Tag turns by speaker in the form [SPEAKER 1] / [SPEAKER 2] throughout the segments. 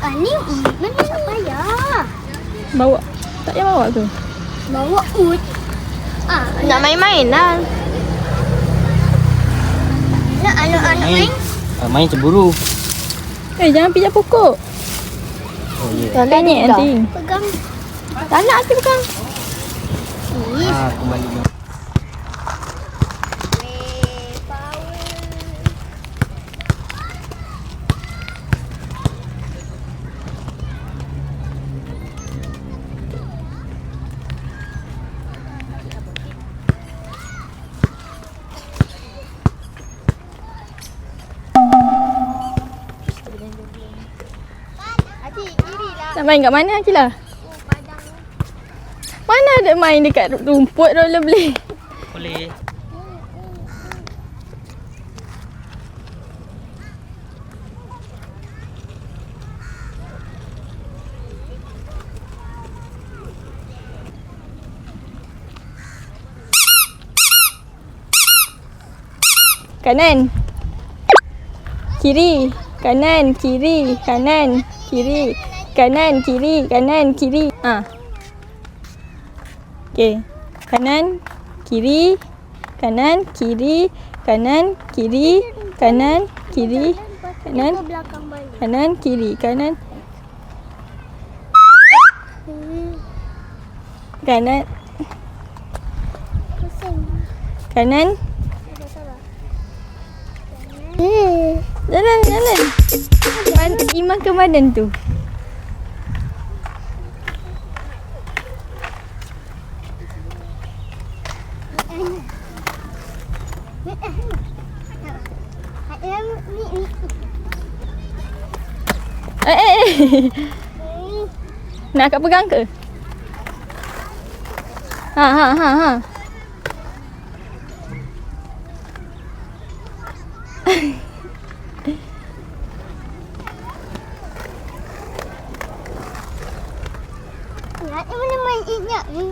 [SPEAKER 1] Ni mana nak payah.
[SPEAKER 2] Bawa. Tak payah bawa tu.
[SPEAKER 1] Bawa ut.
[SPEAKER 2] Nak main-main lah.
[SPEAKER 1] Nak anak-anak main.
[SPEAKER 3] Main cemburu.
[SPEAKER 2] Jangan pijak pokok.
[SPEAKER 3] Oh ya.
[SPEAKER 2] Tak tanya nanti.
[SPEAKER 1] Pegang.
[SPEAKER 2] Tak nak aku pegang.
[SPEAKER 3] Kembali ni.
[SPEAKER 2] Nak main kat mana Akilah? Mana ada main dekat rumput rollerblade?
[SPEAKER 3] Boleh.
[SPEAKER 2] Kanan. Kiri. Kanan, kiri, kanan, kiri. Kanan, kiri, kanan, kiri. Okey. Kanan, kiri, kanan, kiri, kanan, kiri, kanan, kiri, kanan,
[SPEAKER 1] Belakang balik.
[SPEAKER 2] kanan, kiri, kanan. Kanan,
[SPEAKER 1] Pusing.
[SPEAKER 2] kanan. Jalan, jalan. Iman ke badan tu? Nak akak pegang ke? Ha.
[SPEAKER 1] Mana main inyak ni?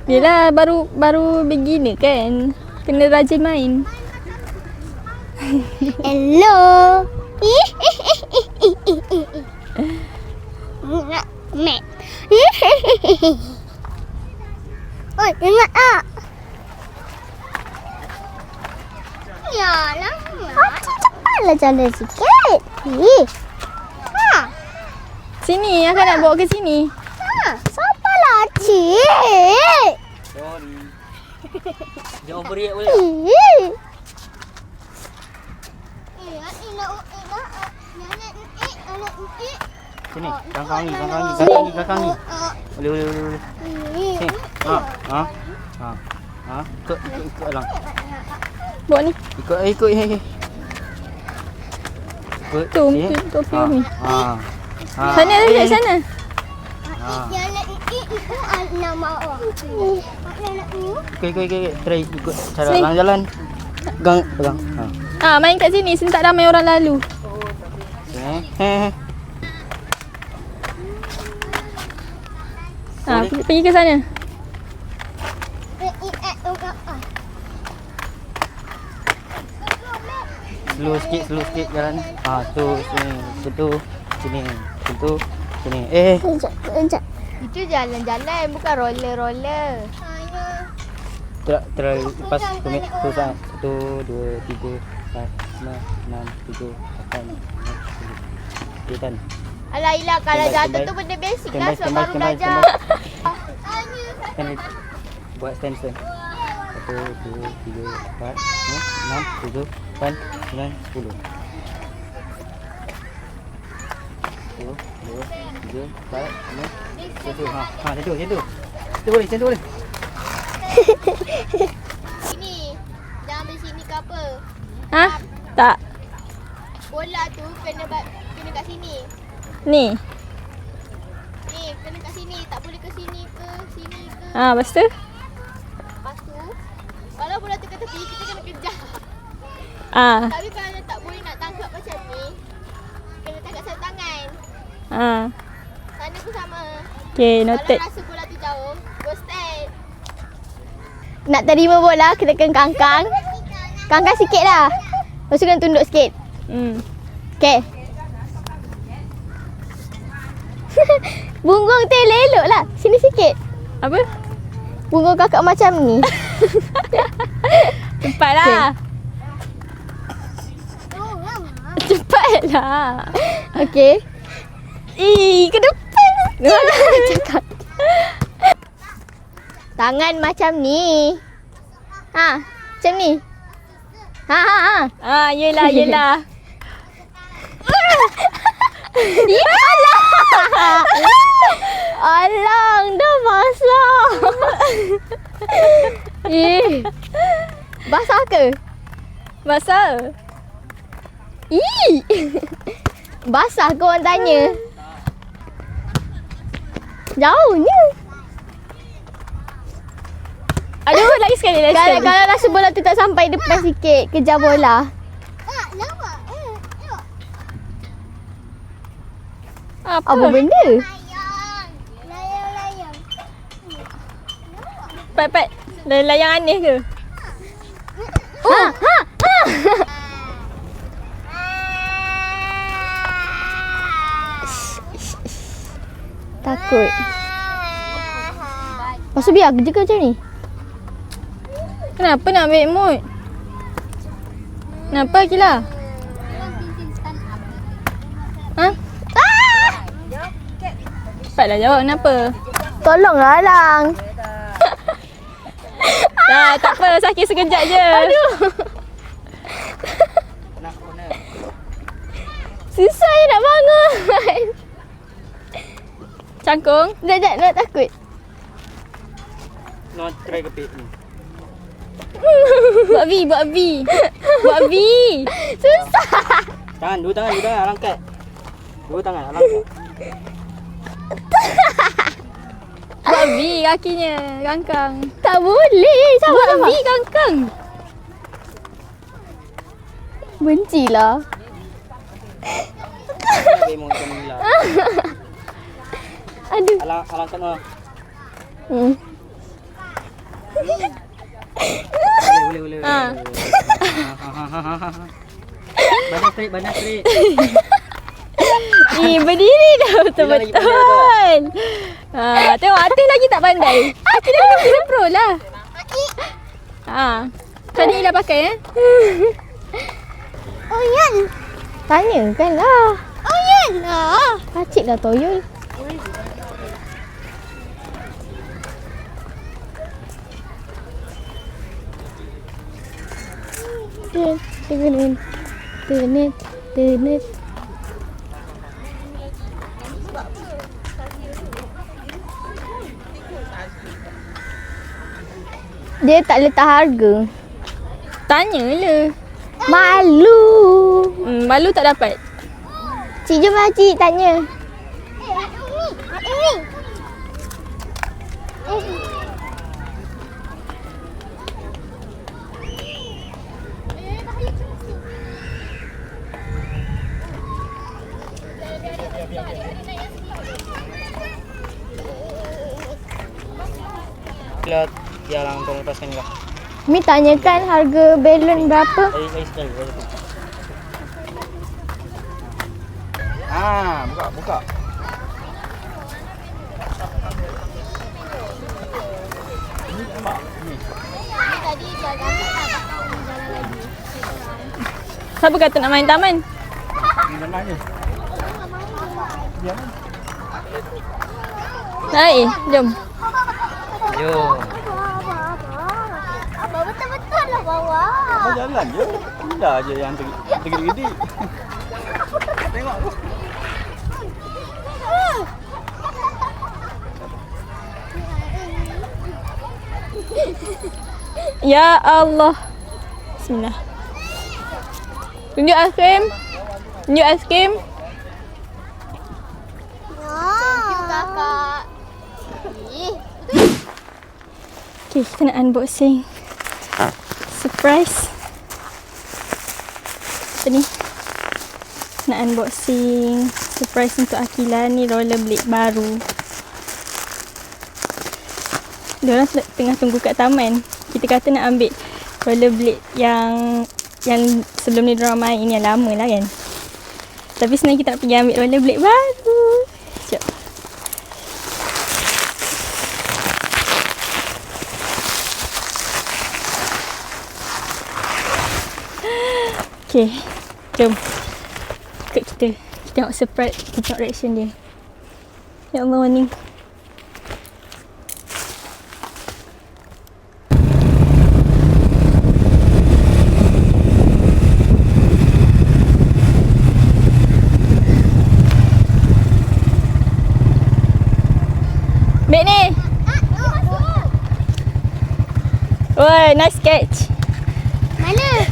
[SPEAKER 2] Yelah baru beginner kan. Kena rajin main.
[SPEAKER 1] Hello. Nak mat. Oi, ingat tak? Yalah. Cepatlah jalan sikit.
[SPEAKER 2] Sini, akak nak bawa ke sini.
[SPEAKER 1] Siapalah cik?
[SPEAKER 3] Sorry. Jangan beriak boleh. Sini, kangkang ni. Boleh. Sini. Ikut alang.
[SPEAKER 2] Bawa ni.
[SPEAKER 3] Ikut. Ikut.
[SPEAKER 2] Tu,
[SPEAKER 3] Sini.
[SPEAKER 2] tu film ni. Sana
[SPEAKER 3] Okey.
[SPEAKER 2] dekat sana.
[SPEAKER 1] Itu nama orang.
[SPEAKER 3] Okey. Try ikut cara
[SPEAKER 2] Sini.
[SPEAKER 3] alang jalan. Pegang.
[SPEAKER 2] Main kat sini. Sini tak ramai orang lalu. Pergi ke sana.
[SPEAKER 3] Slow sikit jalan. Tu sini. Situ. Sini.
[SPEAKER 1] Sekejap.
[SPEAKER 2] Itu jalan-jalan bukan roller.
[SPEAKER 3] Try lepas tumit tu sah. 1 2 3 4 5 6 7 8 9 10. Okey kan.
[SPEAKER 2] Alah Ila, kalau
[SPEAKER 3] Standby,
[SPEAKER 2] jatuh
[SPEAKER 3] standby.
[SPEAKER 2] tu benda basic lah sebab
[SPEAKER 3] Standby.
[SPEAKER 2] baru belajar.
[SPEAKER 3] Buat stand. 1 2 3 4 5 6 7 8 9 10. 1 2 3 4 5 7. Situ boleh.
[SPEAKER 2] Sini. Jangan ambil sini ke apa. Tak. Bola tu kena kat sini. Ni, kena kat sini. Tak boleh ke sini ke.
[SPEAKER 3] Lepas tu?
[SPEAKER 2] Lepas tu, kalau bola tu kat tepi, kita kena kejar. Tapi kalau tak boleh nak tangkap macam ni, kena tangkap satu tangan. Sana pun sama.
[SPEAKER 3] Okay,
[SPEAKER 2] Kalau
[SPEAKER 3] noted.
[SPEAKER 2] rasa bola tu jauh, go stand. Nak terima bola, kenakan kangkang. Kangkang sikit lah. Lepas tu kena tunduk sikit. Okay.
[SPEAKER 1] Bungung Taylor elok lah. Sini sikit.
[SPEAKER 2] Apa?
[SPEAKER 1] Bungung kakak macam ni.
[SPEAKER 2] Cepatlah. Cepatlah.
[SPEAKER 1] Okey.
[SPEAKER 2] Ke depan.
[SPEAKER 1] Cakap. Tangan macam ni. Ha, macam ni. Ha.
[SPEAKER 2] Yelah.
[SPEAKER 1] Alang, dah basah. Basah ke?
[SPEAKER 2] Basah.
[SPEAKER 1] Basah ke orang tanya? Jauhnya.
[SPEAKER 2] Aduh, lagi sekali.
[SPEAKER 1] Kalau rasa bola tu tak sampai depan sikit, kejar bola. Apa benda? Layang.
[SPEAKER 2] Pat. Layang aneh ke?
[SPEAKER 1] Takut. Pasal biar kerja ke macam ni?
[SPEAKER 2] Kenapa nak ambil mood? Kenapa Akila? Ha? Cepatlah jawab kenapa?
[SPEAKER 1] Tolonglah Alang.
[SPEAKER 2] Dah, tak apa. Sakit sekejap je.
[SPEAKER 1] Aduh. Susah je nak bangun.
[SPEAKER 2] Cangkung.
[SPEAKER 1] Sekejap, nak takut.
[SPEAKER 3] Nak try kepit ni.
[SPEAKER 2] Buat V.
[SPEAKER 1] Susah.
[SPEAKER 3] Dua tangan Alang kat. Dua tangan Alang kat.
[SPEAKER 2] Buat V kakinya. Kangkang.
[SPEAKER 1] Tak boleh.
[SPEAKER 2] Buat
[SPEAKER 1] Sama.
[SPEAKER 2] V kangkang.
[SPEAKER 1] Bencilah.
[SPEAKER 3] Memang macam ni lah.
[SPEAKER 1] Aduh.
[SPEAKER 3] Alang kat mana? Boleh.
[SPEAKER 2] Ha.
[SPEAKER 3] Badan straight.
[SPEAKER 2] Berdiri dah betul-betul. Tengok Atif lagi tak pandai. Atif dah kena pro lah. Tadi Ila pakai
[SPEAKER 1] Oh, Yan. Tanyakan lah. Oh, Yan. Pacik lah toyol. Tenet. Dia tak letak harga.
[SPEAKER 2] Tanyalah.
[SPEAKER 1] Malu.
[SPEAKER 2] Malu tak dapat.
[SPEAKER 1] Cik, jom lah Cik tanya.
[SPEAKER 3] Lihat dia Alang tolong lepaskan lah.
[SPEAKER 1] Mi tanyakan harga balon berapa?
[SPEAKER 3] Air sekali. Buka.
[SPEAKER 2] Siapa kata nak main taman?
[SPEAKER 3] Mana ni?
[SPEAKER 2] Naik, jom.
[SPEAKER 3] Jom.
[SPEAKER 1] Abang betul-betul lah bawa.
[SPEAKER 3] Abang jalan je. Dah je yang tergedi-gedi. Tengok tu.
[SPEAKER 2] Ya Allah. Bismillah. Tunjuk aiskrim.
[SPEAKER 1] Thank you kakak.
[SPEAKER 2] Okay, kita nak unboxing. Surprise. Apa ni? Nak unboxing surprise untuk Akila. Ni rollerblade baru. Diorang tengah tunggu kat taman. Kita kata nak ambil rollerblade yang sebelum ni diorang main yang lama lah kan. Tapi sebenarnya kita nak pergi ambil rollerblade baru. Sekejap.
[SPEAKER 1] Okay. Jom. Ikut kita. Kita tengok surprise. Kita tengok reaction dia. Ya Allah, warning. Baik ni. Woi, nice catch.
[SPEAKER 2] Mana?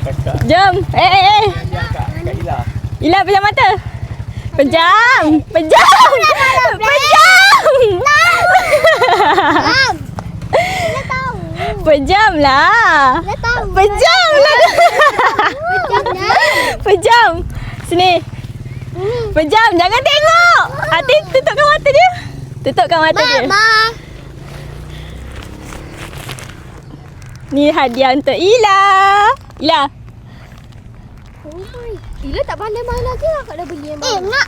[SPEAKER 3] Kakak.
[SPEAKER 1] Jom.
[SPEAKER 3] Kakak Ila.
[SPEAKER 1] Ila pejam mata. Pejam. Pejam. Pejam.
[SPEAKER 2] Ila tahu.
[SPEAKER 1] Pejam lah.
[SPEAKER 2] Ila tahu.
[SPEAKER 1] Pejam lah.
[SPEAKER 2] Pejam dah.
[SPEAKER 1] Pejam. Sini. Pejam. Jangan tengok. Hati tutupkan mata dia. Tutupkan mata dia.
[SPEAKER 2] Mama.
[SPEAKER 1] Ni hadiah untuk Ila. Ila.
[SPEAKER 2] Oh my. Ila tak pandai-pandai lagi lah kalau dah beli yang baru. Nak.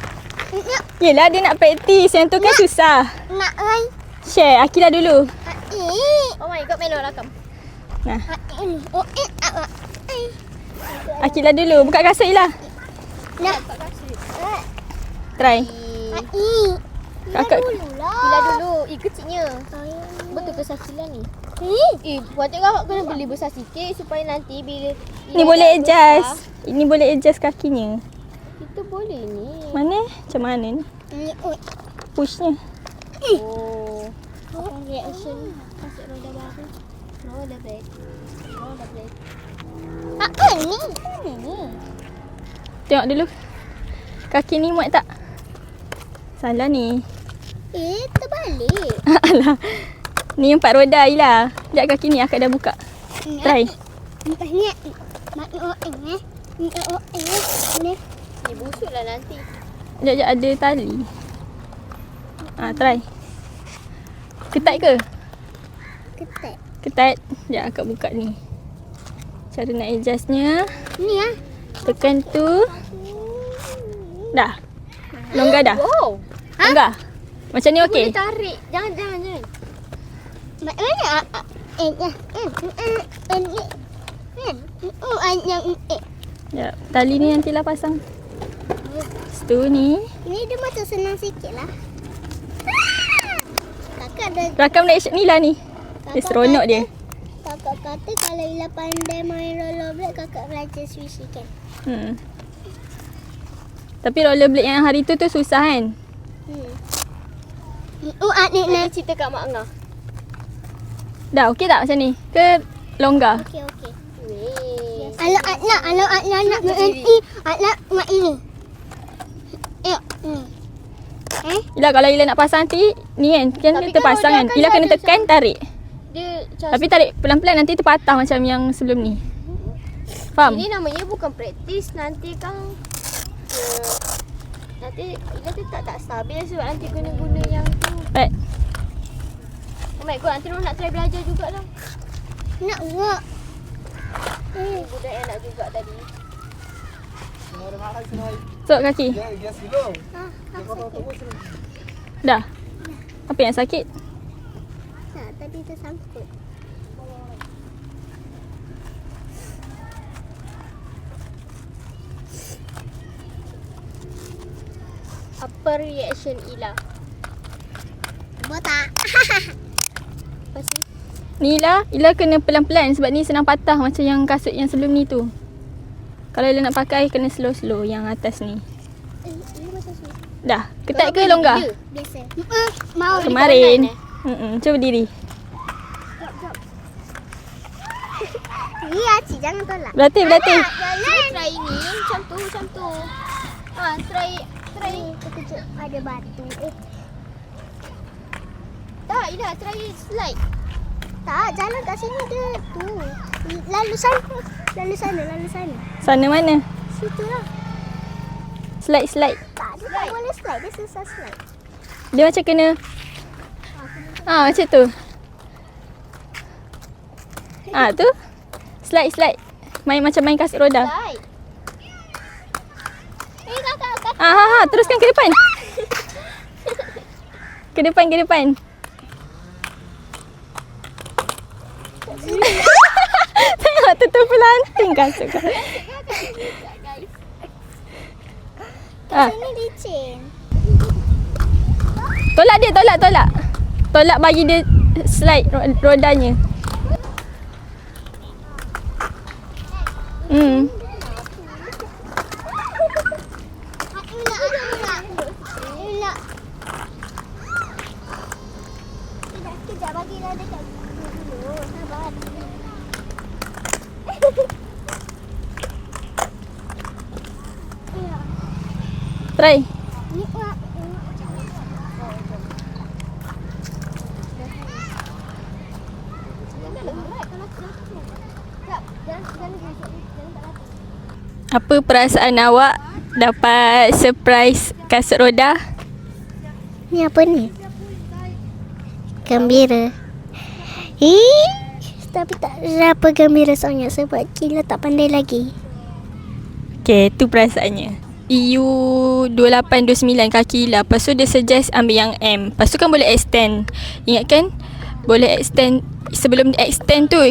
[SPEAKER 1] Yelah, dia nak praktis. Yang tu kan susah.
[SPEAKER 2] Nak ai.
[SPEAKER 1] Share. Akilah dulu.
[SPEAKER 2] Oh my god, Melo rakam.
[SPEAKER 1] Nah. Akilah dulu. Buka kasut Ila.
[SPEAKER 2] Nak.
[SPEAKER 1] Try. Kakak.
[SPEAKER 2] Ila dulu. Kecilnya. Betul ke Sakila ni? Patut kakak kena beli besar sikit supaya nanti bila
[SPEAKER 1] Ni boleh adjust. Ini boleh adjust kakinya.
[SPEAKER 2] Kita boleh ni.
[SPEAKER 1] Mana? Macam mana ni? Pushnya.
[SPEAKER 2] Oh. Reaction kasut roda baru. Roda blade. Roda blade. Ni.
[SPEAKER 1] Tengok dulu. Kaki ni muat tak? Salah ni.
[SPEAKER 2] Terbalik.
[SPEAKER 1] Alah. Ni 4 roda Ila. Sekejap kaki ni akak dah buka. Try.
[SPEAKER 2] Ni busuk lah nanti.
[SPEAKER 1] Sekejap ada tali. Try. Ketat ke?
[SPEAKER 2] Ketat.
[SPEAKER 1] Ketat. Sekejap akak buka ni. Cara nak adjustnya.
[SPEAKER 2] Ni ah.
[SPEAKER 1] Tekan tu. Dah. Longgar dah.
[SPEAKER 2] Wow.
[SPEAKER 1] Longgar. Macam ni okey?
[SPEAKER 2] Boleh tarik. Jangan.
[SPEAKER 1] Ya, tali ni nantilah pasang. Situ ni.
[SPEAKER 2] Ini dia macam senang sikit lah. Kakak dah.
[SPEAKER 1] Rakam reaction ni lah ni. Dia seronok dia.
[SPEAKER 2] Kakak kata kalau Ila pandai main rollerblade, kakak belajar switch kan.
[SPEAKER 1] Tapi rollerblade yang hari tu susah kan?
[SPEAKER 2] Nak cerita kat Mak Ngah.
[SPEAKER 1] Dah okey tak macam ni? Ke longgar?
[SPEAKER 2] Okey. Kalau Atla nak berhenti, Atla buat ini.
[SPEAKER 1] Ila kalau Ila nak pasang nanti ni kan dia terpasang kan. Ila kena tekan tarik.
[SPEAKER 2] Dia
[SPEAKER 1] Tapi tarik pelan-pelan nanti terpatah macam yang sebelum ni. Faham?
[SPEAKER 2] ini namanya bukan praktis, nanti kan nanti Ila tu tak stabil sebab nanti guna yang tu.
[SPEAKER 1] Right.
[SPEAKER 2] Oh my god, nanti nak try belajar jugalah. Nak buat. Budak yang nak juga tadi.
[SPEAKER 1] Sok kaki. Dah. Apa yang sakit?
[SPEAKER 2] Tak, tadi tersangkut. Apa reaction Ila? Botak. Apa sih?
[SPEAKER 1] Ni Ila kena pelan-pelan sebab ni senang patah macam yang kasut yang sebelum ni tu. Kalau Ila nak pakai kena slow-slow yang atas ni.
[SPEAKER 2] Ini macam susah.
[SPEAKER 1] Dah. Ketat ke longgar?
[SPEAKER 2] Biasa. Mau
[SPEAKER 1] Kemarin. Cuba diri.
[SPEAKER 2] Ya, cik jangan tolak.
[SPEAKER 1] Berlatih.
[SPEAKER 2] Cuba try ni macam tu. Try. Terkejut ada batu. Tak, Ida try slide. Tak, jalan kat sini dia tu. Lalu sana.
[SPEAKER 1] Sana mana?
[SPEAKER 2] Situ lah.
[SPEAKER 1] Slide.
[SPEAKER 2] Tak, dia tak boleh slide. Dia susah slide.
[SPEAKER 1] Dia macam kena macam tu. Tu. Slide. Macam main kasut roda.
[SPEAKER 2] Slide. Kakak.
[SPEAKER 1] Teruskan ke depan. Ke depan. Tengok tutup pelan. banting kasut kau.
[SPEAKER 2] Ini licin.
[SPEAKER 1] Tolak dia, tolak. Tolak bagi dia slide rodanya.
[SPEAKER 2] Kejap bagi dia dekat dulu. Sabar.
[SPEAKER 1] Try.
[SPEAKER 2] Ni Pak.
[SPEAKER 1] Apa perasaan awak dapat surprise kasut roda?
[SPEAKER 2] Ni apa ni? Gembira. Tapi tak berapa gembira sangat sebab Kila tak pandai lagi.
[SPEAKER 1] Okay, tu perasaannya. EU 2829 kaki lah. Lepas tu dia suggest ambil yang M. Lepas tu kan boleh extend. Ingat kan? Boleh extend. Sebelum dia extend tu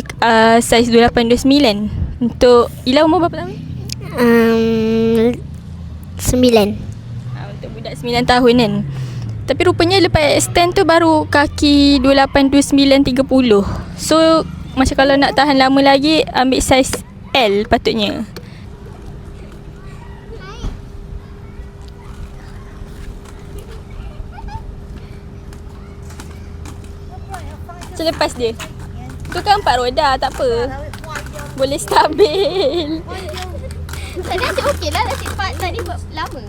[SPEAKER 1] size 2829. Untuk Ila umur berapa tahun?
[SPEAKER 2] 9.
[SPEAKER 1] Untuk budak 9 tahun kan. Tapi rupanya lepas extend tu baru kaki 2829 30. So macam kalau nak tahan lama lagi ambil saiz L patutnya. So lepas dia. Tu kan 4 roda, tak apa. Boleh stabil.
[SPEAKER 2] Tadi asyik okey lah. Asyik part tadi buat lama.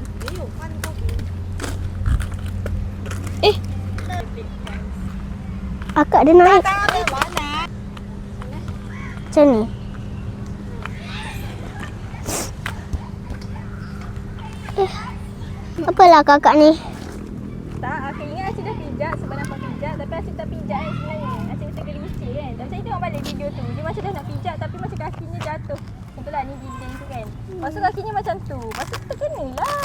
[SPEAKER 2] Akak dia naik. Macam ni. Apalah kakak ni?
[SPEAKER 1] Tak, aku ingat Asyik dah pijak sebab nampak pijak. Tapi Asyik tak pijak kan sebenarnya. Asyik kata gelicik kan. Dan saya tengok balik video tu. Dia macam dah nak pijak tapi macam kakinya jatuh. Betul ni bidang tu kan. Lepas tu kakinya macam tu. Lepas tu terkena lah.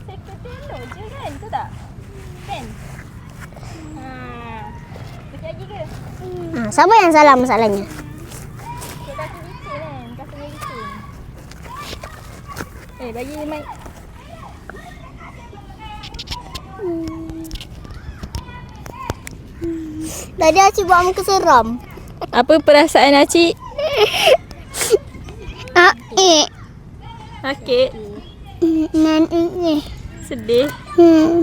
[SPEAKER 1] Saya kata elok je kan. Betul tak? Kan? Lagi ke?
[SPEAKER 2] Siapa yang salah masalahnya?
[SPEAKER 1] Kaki licin kan? Kakinya licin. Bagi mic.
[SPEAKER 2] Tadi Acik buat muka seram.
[SPEAKER 1] Apa perasaan Acik? Sakit? Sedih?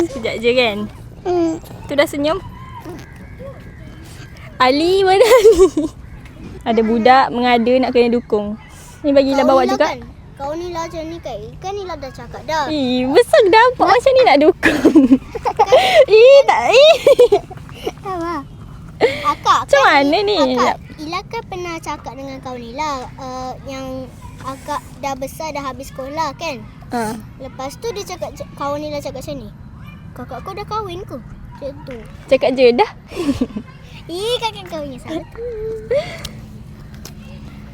[SPEAKER 1] Sekejap je kan? Tu dah senyum? Ali mana Ali? Ada budak mengada nak kena dukung. Ni bagilah bawa juga.
[SPEAKER 2] Kan? Kau ni lah macam ni kan? Kan ni lah dah cakap dah.
[SPEAKER 1] Besar nampak macam ni nak dukung. Tak.
[SPEAKER 2] Apa? Akak
[SPEAKER 1] Macam mana ni?
[SPEAKER 2] Akak, Ila kan pernah cakap dengan kau ni lah. Yang akak dah besar dah habis sekolah kan? Lepas tu dia cakap, kawan ni lah cakap macam ni. Kakak kau dah kahwin ke? Macam tu.
[SPEAKER 1] Cakap je dah.
[SPEAKER 2] Kakak kau yang salah tu.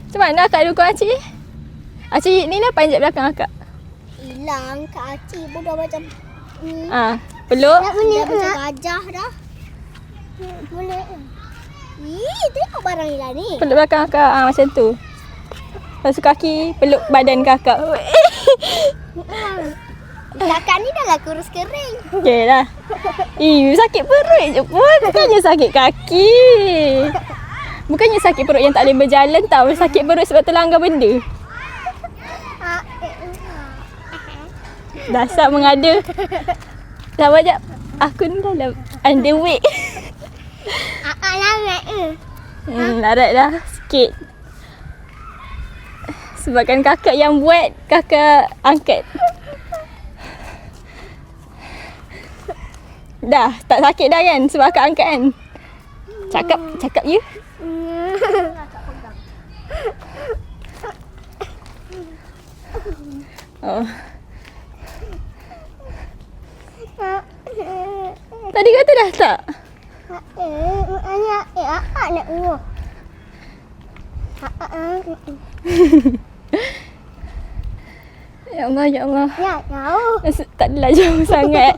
[SPEAKER 1] Macam mana akak dukung Acik? Acik ni lah panjat belakang akak.
[SPEAKER 2] Hilang Kak Acik pun dah macam
[SPEAKER 1] peluk.
[SPEAKER 2] Dah macam gajah dah. Boleh. Tengok barang Ila ni.
[SPEAKER 1] Peluk belakang akak. Macam tu. Lepas tu kaki peluk badan kakak.
[SPEAKER 2] Kakak ni dah lah kurus kering.
[SPEAKER 1] Okay lah. Sakit perut je pun. Bukannya sakit kaki. Bukannya sakit perut yang tak boleh berjalan tau. Sakit perut sebab terlanggar benda. Dasar mengada. Dah banyak. Aku ni dah underweight.
[SPEAKER 2] Larat
[SPEAKER 1] larat dah sikit. Sebabkan kakak yang buat, kakak angkat. Dah, tak sakit dah kan sebab akak angkat kan? Cakap je. Tadi kata dah tak?
[SPEAKER 2] Nak urut.
[SPEAKER 1] Ya Allah, ya Allah.
[SPEAKER 2] Ya, jauh.
[SPEAKER 1] Tak adalah jauh sangat.